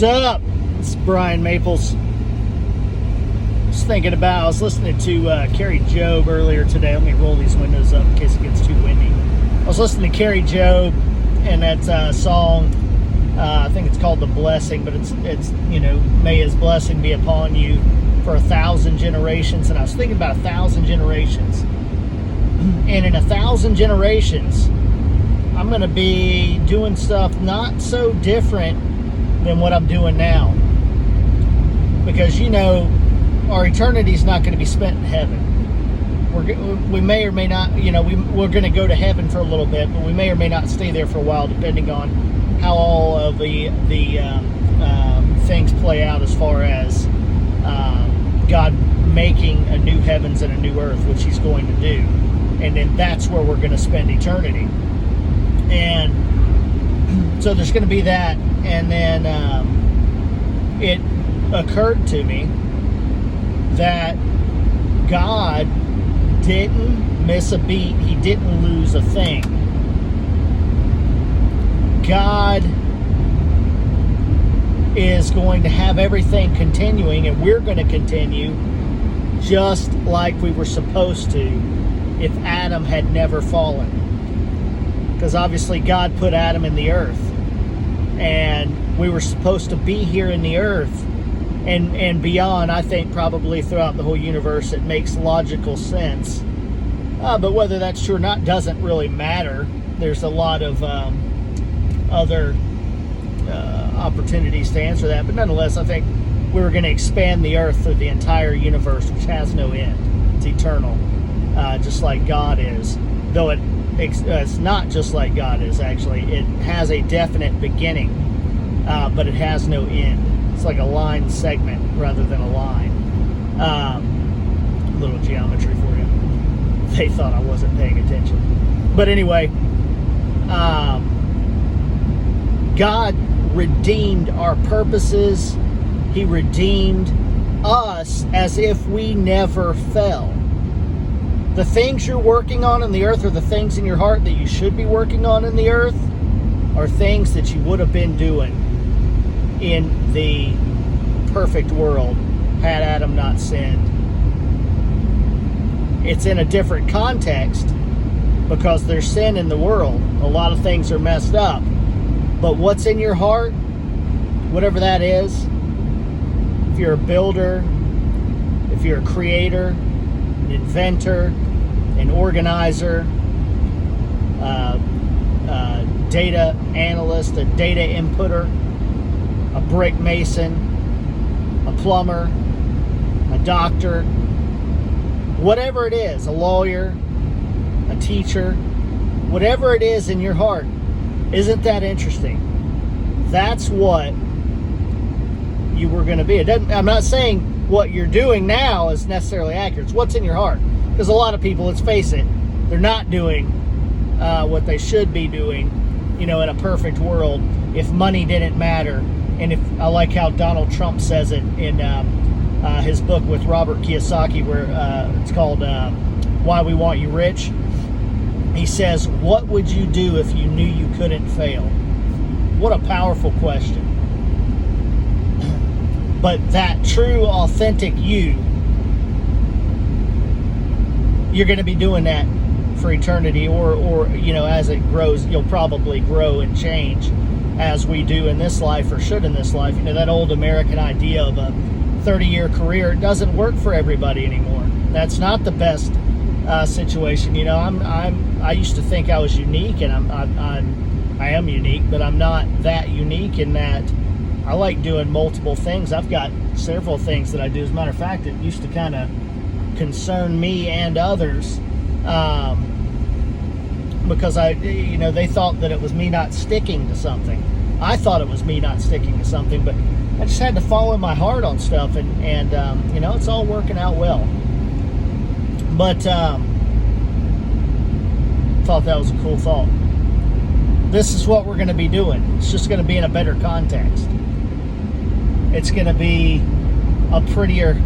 What's up? It's Brian Maples. I was listening to Carrie Job earlier today. Let me roll these windows up in case it gets too windy. I was listening to Carrie Job, and that song, I think it's called The Blessing, but it's may his blessing be upon you for 1,000 generations. And I was thinking about 1,000 generations. And in 1,000 generations, I'm going to be doing stuff not so different than what I'm doing now. Because, our eternity is not going to be spent in heaven. We may or may not, we're going to go to heaven for a little bit, but we may or may not stay there for a while, depending on how all of the things play out as far as God making a new heavens and a new earth, which He's going to do. And then that's where we're going to spend eternity. And so there's going to be that. And then it occurred to me that God didn't miss a beat. He didn't lose a thing. God is going to have everything continuing, and we're going to continue just like we were supposed to if Adam had never fallen. Because obviously God put Adam in the earth, and we were supposed to be here in the earth and beyond. I think probably throughout the whole universe it makes logical sense, but whether that's true or not doesn't really matter. There's a lot of other opportunities to answer that, but nonetheless I think we were going to expand the earth through the entire universe, which has no end. It's eternal, just like God is, though it's not just like God is. Actually, it has a definite beginning, but it has no end. It's like a line segment rather than a line. Little geometry for you. They thought I wasn't paying attention. But anyway, God redeemed our purposes. He redeemed us as if we never fell. The things you're working on in the earth, or the things in your heart that you should be working on in the earth, are things that you would have been doing in the perfect world had Adam not sinned. It's in a different context because there's sin in the world. A lot of things are messed up. But what's in your heart, whatever that is, if you're a builder, if you're a creator, an inventor, an organizer, data analyst, a data inputter, a brick mason, a plumber, a doctor, whatever it is, a lawyer, a teacher, whatever it is in your heart, isn't that interesting? That's what you were going to be. I'm not saying what you're doing now is necessarily accurate. It's what's in your heart. Because a lot of people, let's face it, they're not doing what they should be doing, in a perfect world, if money didn't matter. And if I like how Donald Trump says it in his book with Robert Kiyosaki, where it's called Why We Want You Rich. He says, what would you do if you knew you couldn't fail? What a powerful question. But that true, authentic you're going to be doing that for eternity, or as it grows, you'll probably grow and change as we do in this life, or should in this life. That old American idea of a 30-year career, it doesn't work for everybody anymore. That's not the best situation. I used to think I was unique, and I am unique, but I'm not that unique in that I like doing multiple things. I've got several things that I do. As a matter of fact, it used to kind of concern me and others, because they thought that it was me not sticking to something. I thought it was me not sticking to something, but I just had to follow my heart on stuff, and it's all working out well. But thought that was a cool thought. This is what we're going to be doing. It's just going to be in a better context. It's going to be a prettier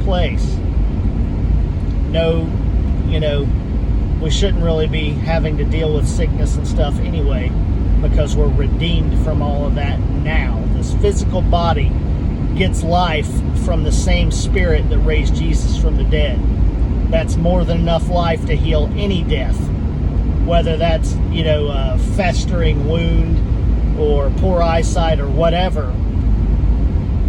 place. No, we shouldn't really be having to deal with sickness and stuff anyway, because we're redeemed from all of that now, this physical body gets life from the same spirit that raised Jesus from the dead. That's more than enough life to heal any death, whether that's, a festering wound or poor eyesight or whatever.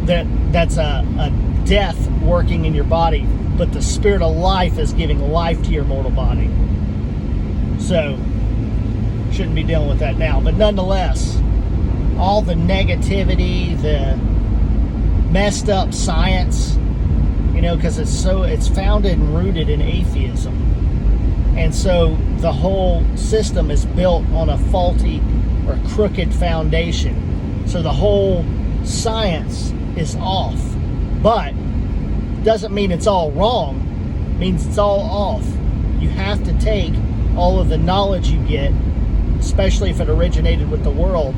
That's a death working in your body, but the spirit of life is giving life to your mortal body. So, shouldn't be dealing with that now. But nonetheless, all the negativity, the messed up science, because it's founded and rooted in atheism. And so the whole system is built on a faulty or crooked foundation. So the whole science is off. But doesn't mean it's all wrong. It means it's all off. You have to take all of the knowledge you get, especially if it originated with the world,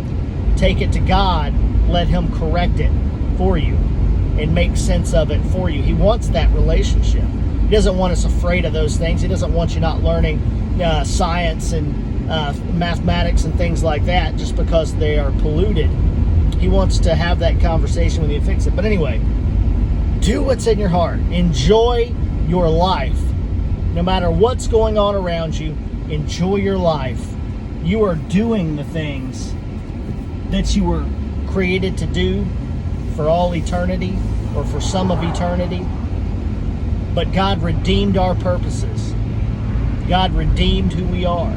take it to God, let Him correct it for you and make sense of it for you. He wants that relationship. He doesn't want us afraid of those things. He doesn't want you not learning science and mathematics and things like that just because they are polluted. He wants to have that conversation with you and fix it. But anyway, do what's in your heart. Enjoy your life. No matter what's going on around you, enjoy your life. You are doing the things that you were created to do for all eternity, or for some of eternity. But God redeemed our purposes. God redeemed who we are.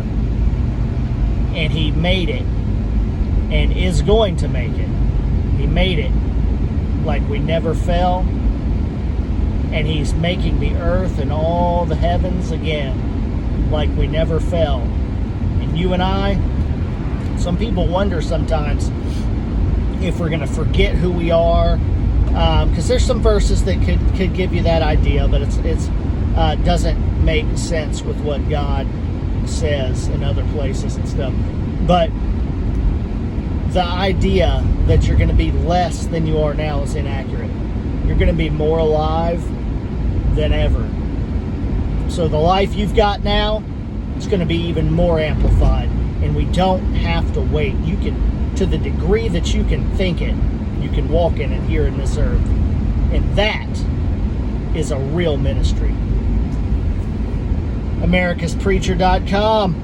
And He made it, and is going to make it. He made it like we never fell. And He's making the earth and all the heavens again like we never fell. And you and I, some people wonder sometimes if we're going to forget who we are, because there's some verses that could give you that idea, but it's doesn't make sense with what God says in other places and stuff. But the idea that you're going to be less than you are now is inaccurate. You're going to be more alive than ever. So the life you've got now, it's going to be even more amplified, and we don't have to wait. You can, to the degree that you can think it, you can walk in it here in this earth. And that is a real ministry. AmericasPreacher.com.